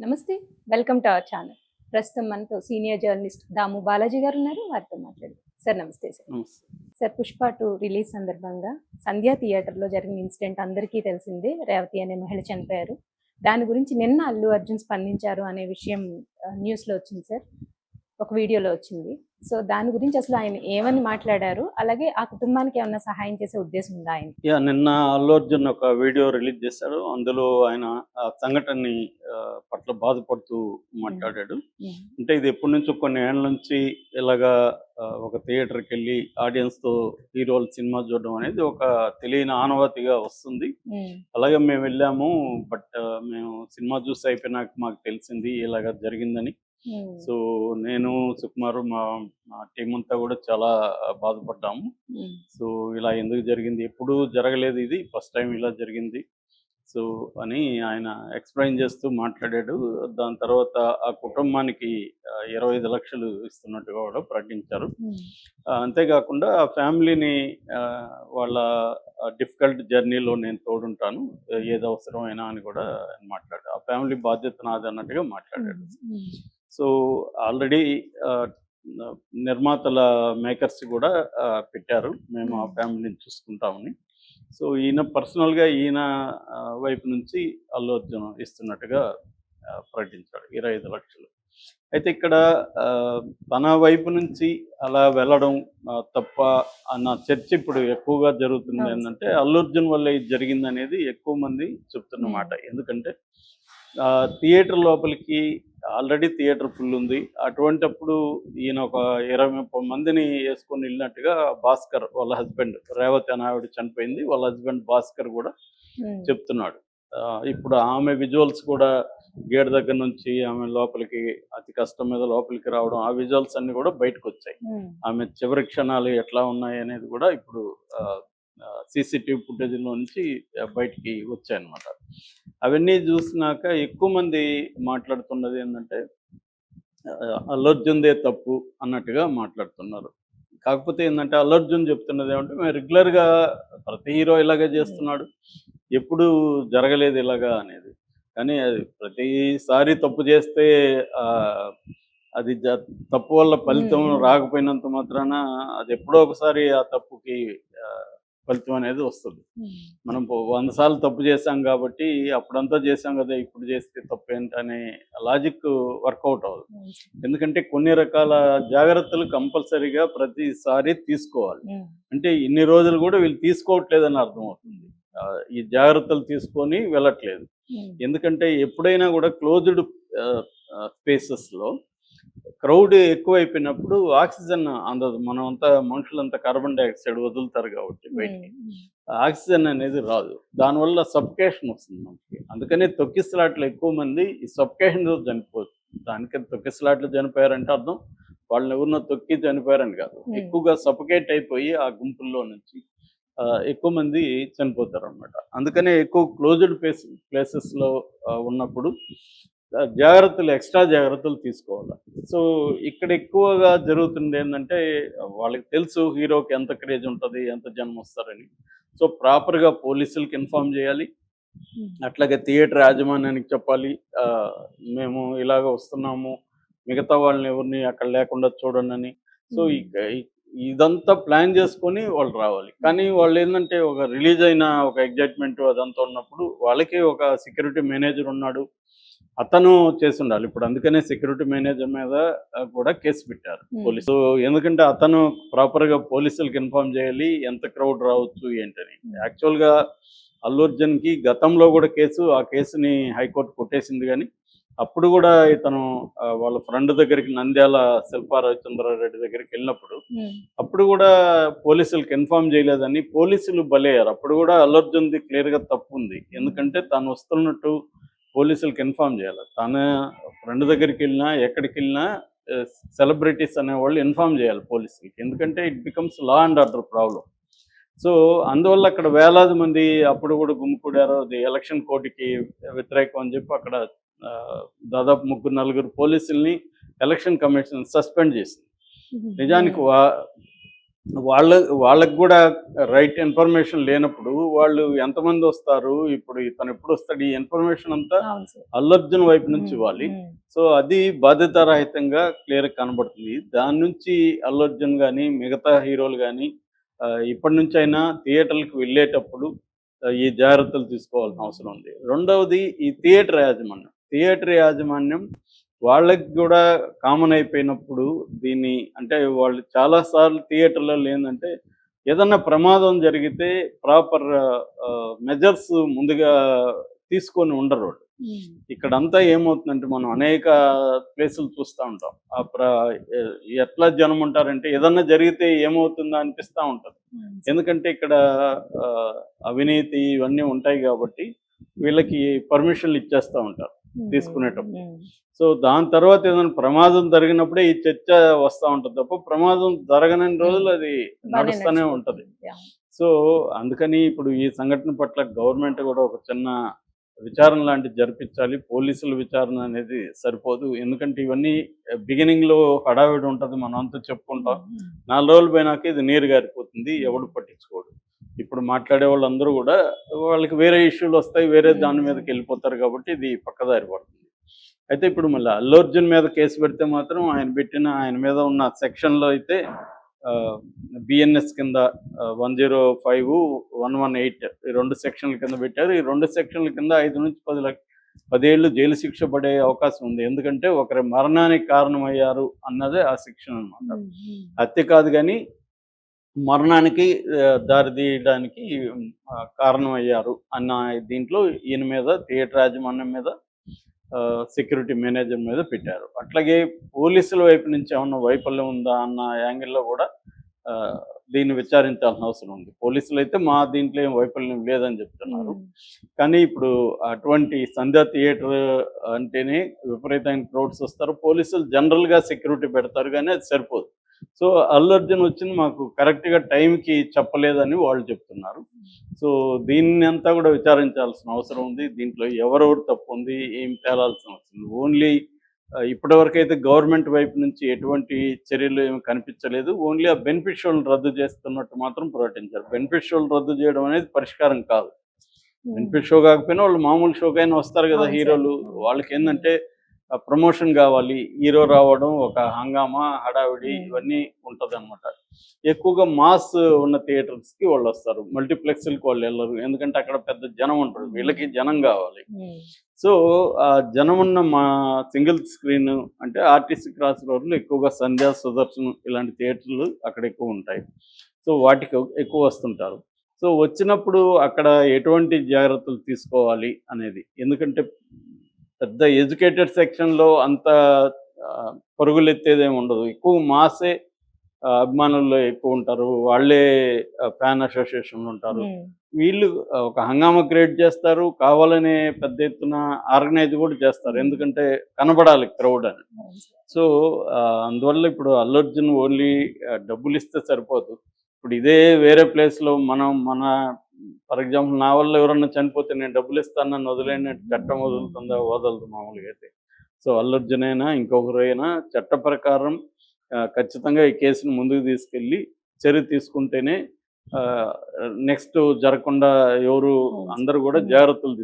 నమస్తే. Welcome to our channel. ప్రస్తుతం మనతో సీనియర్ జర్నలిస్ట్ దాము బాలాజీ గారు ఉన్నారు. వారితో మాట్లాడదాం. సార్ నమస్తే సార్. నమస్తే. సార్ 'పుష్ప 2' రిలీజ్ సందర్భంగా సంధ్యా థియేటర్‌లో జరిగిన ఇన్సిడెంట్ అందరికీ తెలిసిందే. రేవతి అనే మహిళ చనిపోయారు. దాని గురించి నిన్న అల్లు అర్జున్ స్పందించారు అనే విషయం న్యూస్‌లో వచ్చింది సార్. ఒక వీడియోలో వచ్చింది. సో దాని గురించి అసలు ఆయన ఏమని మాట్లాడారు? అలాగే ఆ కుటుంబానికి ఏమన్నా సహాయం చేసే ఉద్దేశం ఉందా ఆయనకి? నిన్న అల్లు అర్జున్ ఒక వీడియో రిలీజ్ చేశాడు. అందులో ఆయన ఆ సంఘటనని పట్ల బాధపడుతూ మాట్లాడాడు. అంటే ఇది ఎప్పటినుంచో కొన్ని ఏళ్ల నుంచి ఇలాగా ఒక థియేటర్‌కెళ్ళి ఆడియన్స్‌తో హీరోలు సినిమా చూడడం అనేది ఒక తెలియని ఆనవాయితీగా వస్తుంది. అలాగే మేము వెళ్ళాము. బట్ మేము సినిమా చూసి అయిపోయినాక మాకు తెలిసింది ఇలాగ జరిగిందని. సో నేను, సుకుమారు, మా మా టీమ్ అంతా కూడా చాలా బాధపడ్డాము. సో ఇలా ఎందుకు జరిగింది? ఎప్పుడూ జరగలేదు, ఇది ఫస్ట్ టైం ఇలా జరిగింది. సో అని ఆయన ఎక్స్‌ప్లెయిన్ చేస్తూ మాట్లాడాడు. దాని తర్వాత ఆ కుటుంబానికి 25 లక్షలు ఇస్తున్నట్టుగా కూడా ప్రకటించారు. అంతేకాకుండా ఆ ఫ్యామిలీని వాళ్ళ డిఫికల్ట్ జర్నీలో నేను తోడుంటాను, ఏది అవసరమైనా అని కూడా ఆయన మాట్లాడాడు. ఆ ఫ్యామిలీ బాధ్యత నాది అన్నట్టుగా మాట్లాడాడు. సో ఆల్రెడీ నిర్మాతల మేకర్స్ కూడా పెట్టారు, మేము ఆ ఫ్యామిలీని చూసుకుంటామని. సో ఈయన పర్సనల్గా ఈయన వైపు నుంచి అల్లు అర్జున్ ఇస్తున్నట్టుగా ప్రకటించాడు 25 లక్షలు. అయితే ఇక్కడ తన వైపు నుంచి అలా వెళ్ళడం తప్ప అన్న చర్చ ఇప్పుడు ఎక్కువగా జరుగుతుంది. ఏంటంటే అల్లు అర్జున్ వల్ల ఇది జరిగిందనేది ఎక్కువ మంది చెప్తున్నమాట. ఎందుకంటే థియేటర్ లోపలికి ఆల్రెడీ థియేటర్ ఫుల్ ఉంది. అటువంటప్పుడు ఈయన ఒక 20-30 మందిని వేసుకొని వెళ్ళినట్టుగా భాస్కర్ వాళ్ళ హస్బెండ్, రేవతి అనే ఆవిడ చనిపోయింది, వాళ్ళ హస్బెండ్ భాస్కర్ కూడా చెప్తున్నాడు. ఇప్పుడు ఆమె విజువల్స్ కూడా గేట్ దగ్గర నుంచి ఆమె లోపలికి అతి కష్టం మీద లోపలికి రావడం, ఆ విజువల్స్ అన్ని కూడా బయటకు వచ్చాయి. ఆమె చివరి క్షణాలు ఎట్లా ఉన్నాయి అనేది కూడా ఇప్పుడు సీసీటీవీ ఫుటేజ్లో నుంచి బయటికి వచ్చాయన్నమాట. అవన్నీ చూసినాక ఎక్కువ మంది మాట్లాడుతున్నది ఏంటంటే అల్లు అర్జున్దే తప్పు అన్నట్టుగా మాట్లాడుతున్నారు. కాకపోతే ఏంటంటే అల్లు అర్జున్ చెప్తున్నది ఏమంటే, మేము రెగ్యులర్గా ప్రతి హీరో ఇలాగే చేస్తున్నాడు, ఎప్పుడు జరగలేదు ఇలాగా అనేది. కానీ అది ప్రతిసారి తప్పు చేస్తే అది తప్పు వల్ల ఫలితం రాకపోయినంత మాత్రాన అది ఎప్పుడో ఒకసారి ఆ తప్పుకి ఫలితం అనేది వస్తుంది. మనం 100 సార్లు తప్పు చేశాం కాబట్టి అప్పుడంతా చేశాం కదా, ఇప్పుడు చేస్తే తప్పు ఏంటనే లాజిక్ వర్కౌట్ అవ్వదు. ఎందుకంటే కొన్ని రకాల జాగ్రత్తలు కంపల్సరీగా ప్రతిసారి తీసుకోవాలి. అంటే ఇన్ని రోజులు కూడా వీళ్ళు తీసుకోవట్లేదని అర్థమవుతుంది. ఈ జాగ్రత్తలు తీసుకొని వెళ్ళట్లేదు. ఎందుకంటే ఎప్పుడైనా కూడా క్లోజ్డ్ స్పేసెస్లో క్రౌడ్ ఎక్కువైపోయినప్పుడు ఆక్సిజన్ అందదు. మనమంతా మనుషులంతా కార్బన్ డైఆక్సైడ్ వదులుతారు కాబట్టి బయటికి ఆక్సిజన్ అనేది రాదు. దానివల్ల సఫికేషన్ వస్తుంది మనకి. అందుకని తొక్కిసలాట్లు ఎక్కువ మంది ఈ సఫికేషన్తో చనిపోతుంది. దానికని తొక్కిసలాట్లు చనిపోయారంటే అర్థం వాళ్ళని ఎవరినో తొక్కి చనిపోయారని కాదు. ఎక్కువగా సఫికేట్ అయిపోయి ఆ గుంపుల్లో నుంచి ఎక్కువ మంది చనిపోతారు అనమాట. అందుకనే ఎక్కువ క్లోజ్డ్ ప్లేసెస్లో ఉన్నప్పుడు జాగ్రత్తలు, ఎక్స్ట్రా జాగ్రత్తలు తీసుకోవాలి. సో ఇక్కడ ఎక్కువగా జరుగుతుంది ఏంటంటే, వాళ్ళకి తెలుసు హీరోకి ఎంత క్రేజ్ ఉంటుంది, ఎంత జనం వస్తారని. సో ప్రాపర్గా పోలీసులకి ఇన్ఫార్మ్ చేయాలి, అట్లాగే థియేటర్ యాజమాన్యానికి చెప్పాలి, మేము ఇలాగ వస్తున్నాము, మిగతా వాళ్ళని ఎవరిని అక్కడ లేకుండా చూడండి అని. సో ఇదంతా ప్లాన్ చేసుకొని వాళ్ళు రావాలి. కానీ వాళ్ళు ఏంటంటే ఒక రిలీజ్ అయిన ఒక ఎగ్జైట్మెంట్ అదంతా ఉన్నప్పుడు వాళ్ళకి ఒక సెక్యూరిటీ మేనేజర్ ఉన్నాడు, అతను చేసి ఉండాలి. ఇప్పుడు అందుకనే సెక్యూరిటీ మేనేజర్ మీద కూడా కేసు పెట్టారు పోలీసు. ఎందుకంటే అతను ప్రాపర్గా పోలీసులకు ఇన్ఫార్మ్ చేయాలి ఎంత క్రౌడ్ రావచ్చు ఏంటని. యాక్చువల్గా అల్లు అర్జున్కి గతంలో కూడా ఆ కేసుని హైకోర్టు కొట్టేసింది. కానీ అప్పుడు కూడా ఇతను వాళ్ళ ఫ్రెండ్ దగ్గరికి నంద్యాల శిల్పా రవిచంద్రారెడ్డి దగ్గరికి వెళ్ళినప్పుడు అప్పుడు కూడా పోలీసులకు ఇన్ఫార్మ్ చేయలేదని పోలీసులు బలయ్యారు. అప్పుడు కూడా అల్లు అర్జున్ది క్లియర్గా తప్పు ఉంది. ఎందుకంటే తను వస్తున్నట్టు పోలీసులకు ఇన్ఫార్మ్ చేయాలి. తన ఫ్రెండ్ దగ్గరికి వెళ్ళినా ఎక్కడికి వెళ్ళినా సెలబ్రిటీస్ అనేవాళ్ళు ఇన్ఫార్మ్ చేయాలి పోలీసులకి. ఎందుకంటే it becomes law and order problem. So అందువల్ల అక్కడ వేలాది మంది అప్పుడు కూడా గుమ్మికూడారు. అది ఎలక్షన్ కోడ్కి వ్యతిరేకం అని చెప్పి అక్కడ దాదాపు 3-4 పోలీసుల్ని ఎలక్షన్ కమిషన్ సస్పెండ్ చేసింది. నిజానికి వాళ్ళకి కూడా రైట్ ఇన్ఫర్మేషన్ లేనప్పుడు వాళ్ళు ఎంతమంది వస్తారు, ఇప్పుడు ఇతను ఎప్పుడు వస్తాడు, ఈ ఇన్ఫర్మేషన్ అంతా అవును సార్. అల్లు అర్జున్ వైపు నుంచి ఇవ్వాలి. సో అది బాధ్యతారహితంగా క్లియర్ కనబడుతుంది. దాని నుంచి అల్లు అర్జున్ కానీ మిగతా హీరోలు కానీ ఇప్పటి నుంచైనా థియేటర్లకు వెళ్ళేటప్పుడు ఈ జాగ్రత్తలు తీసుకోవాల్సిన అవసరం ఉంది. రెండవది ఈ థియేటర్ యాజమాన్యం వాళ్ళకి కూడా కామన్ అయిపోయినప్పుడు దీన్ని అంటే వాళ్ళు చాలా సార్లు థియేటర్లలో ఏంటంటే ఏదన్నా ప్రమాదం జరిగితే ప్రాపర్ మెజర్స్ ముందుగా తీసుకొని ఉండరు వాళ్ళు. ఇక్కడంతా ఏమవుతుందంటే మనం అనేక ప్లేసులు చూస్తూ ఉంటాం. ఎట్లా జనం ఉంటారంటే ఏదన్నా జరిగితే ఏమవుతుందా అనిపిస్తూ ఉంటుంది. ఎందుకంటే ఇక్కడ ఆ, అవినీతి ఇవన్నీ ఉంటాయి కాబట్టి వీళ్ళకి పర్మిషన్లు ఇచ్చేస్తూ ఉంటారు తీసుకునేటప్పుడు. సో దాని తర్వాత ఏదైనా ప్రమాదం జరిగినప్పుడే ఈ చర్చ వస్తూ ఉంటుంది తప్ప ప్రమాదం జరగనన్ని రోజులు అది నడుస్తూనే ఉంటుంది. సో అందుకని ఇప్పుడు ఈ సంఘటన పట్ల గవర్నమెంట్ కూడా ఒక చిన్న విచారణ లాంటిది జరిపించాలి. పోలీసుల విచారణ అనేది సరిపోదు. ఎందుకంటే ఇవన్నీ బిగినింగ్‌లో హడావిడి ఉంటది. మనం అంతా చెప్పుకుంటాం. 4 రోజులు పోయినాక ఇది నీరు గారిపోతుంది. ఎవడు పట్టించుకోడు. ఇప్పుడు మాట్లాడే వాళ్ళందరూ గూడా వాళ్ళకి వేరే ఇష్యూలు వస్తాయి. వేరే దాని మీదకెళ్ళిపోతారు కాబట్టి ఇది పక్కదారి పడుతుంది. అయితే ఇప్పుడు మళ్ళీ అల్లు అర్జున్ మీద కేసు పెడితే మాత్రం ఆయన మీద ఉన్న సెక్షన్‌లో అయితే బిఎన్ఎస్ కింద 105, 118 ఈ 2 సెక్షన్ల కింద పెట్టారు. ఈ 2 సెక్షన్ల కింద 5-10 ఏళ్ళు జైలు శిక్ష పడే అవకాశం ఉంది. ఎందుకంటే ఒకరి మరణానికి కారణమయ్యారు అన్నదే ఆ సెక్షన్ అన్నమాట. హత్య కాదు గానీ మరణానికి దారి తీయడానికి కారణమయ్యారు అన్న దీంట్లో ఈయన మీద థియేటర్ యాజమాన్యం మీద సెక్యూరిటీ మేనేజర్ మీద పెట్టారు. అట్లాగే పోలీసుల వైపు నుంచి ఏమన్నా వైఫల్యం ఉందా అన్న యాంగిల్లో కూడా దీన్ని విచారించాల్సిన అవసరం ఉంది. పోలీసులు అయితే మా దీంట్లో ఏం వైఫల్యం లేదని చెప్తున్నారు. కానీ ఇప్పుడు అటువంటి సంధ్యా థియేటర్ అంటేనే విపరీతమైన క్రౌడ్స్ వస్తారు. పోలీసులు జనరల్గా సెక్యూరిటీ పెడతారు కానీ అది సరిపోదు. సో అల్లు అర్జున్ వచ్చింది మాకు కరెక్ట్గా టైంకి చెప్పలేదని వాళ్ళు చెప్తున్నారు. సో దీన్ని అంతా కూడా విచారించాల్సిన అవసరం ఉంది. దీంట్లో ఎవరెవరు తప్పు ఉంది ఏం తేలాల్సిన అవసరం ఉంది. ఓన్లీ ఇప్పటివరకైతే గవర్నమెంట్ వైపు నుంచి ఎటువంటి చర్యలు ఏమి కనిపించలేదు. ఓన్లీ ఆ బెనిఫిట్ షోలను రద్దు చేస్తున్నట్టు మాత్రం ప్రకటించారు. బెనిఫిట్ షోలు రద్దు చేయడం అనేది పరిష్కారం కాదు. బెనిఫిట్ షో కాకపోయినా వాళ్ళు మామూలు షోకైనా వస్తారు కదా హీరోలు. వాళ్ళకి ఏంటంటే ప్రమోషన్ కావాలి. హీరో రావడం ఒక హంగామా హడావిడి ఇవన్నీ ఉంటదన్నమాట. ఎక్కువగా మాస్ ఉన్న థియేటర్స్కి వాళ్ళు వస్తారు. మల్టీప్లెక్స్లకు వాళ్ళు వెళ్ళరు. ఎందుకంటే అక్కడ పెద్ద జనం ఉంటారు. వీళ్ళకి జనం కావాలి. సో ఆ జనం ఉన్న మా సింగిల్ స్క్రీన్ అంటే ఆర్టీసీ క్రాస్ రోడ్లు ఎక్కువగా సంధ్యా, సుదర్శన్ ఇలాంటి థియేటర్లు అక్కడ ఎక్కువ ఉంటాయి. సో వాటికి ఎక్కువ వస్తుంటారు. సో వచ్చినప్పుడు అక్కడ ఎటువంటి జాగ్రత్తలు తీసుకోవాలి అనేది. ఎందుకంటే పెద్ద ఎడ్యుకేటెడ్ సెక్షన్‌లో అంత పరుగులెత్తేదేమి ఉండదు. ఎక్కువ మాసే అభిమానుల్లో ఎక్కువుంటారు. వాళ్ళే ఫ్యాన్ అసోసియేషన్‌లు ఉంటారు. వీళ్ళు ఒక హంగామా క్రియేట్ చేస్తారు. కావాలనే పెద్ద ఎత్తున ఆర్గనైజ్ కూడా చేస్తారు. ఎందుకంటే కనబడాలి క్రౌడ్ అని. సో అందువల్ల ఇప్పుడు అల్లు అర్జున్ ఓన్లీ డబ్బులిస్తే సరిపోదు. ఇప్పుడు ఇదే వేరే ప్లేస్‌లో మన ఫర్ ఎగ్జాంపుల్ నా వల్ల ఎవరన్నా చనిపోతే నేను డబ్బులు ఇస్తానని వదిలేయని చట్టం వదులుతుందా? వదలదు మామూలుగా అయితే. సో అల్లు అర్జున్ అయినా ఇంకొకరైనా చట్ట ప్రకారం ఖచ్చితంగా ఈ కేసుని ముందుకు తీసుకెళ్ళి చర్య తీసుకుంటేనే నెక్స్ట్ జరగకుండా అందరూ కూడా జాగ్రత్తలు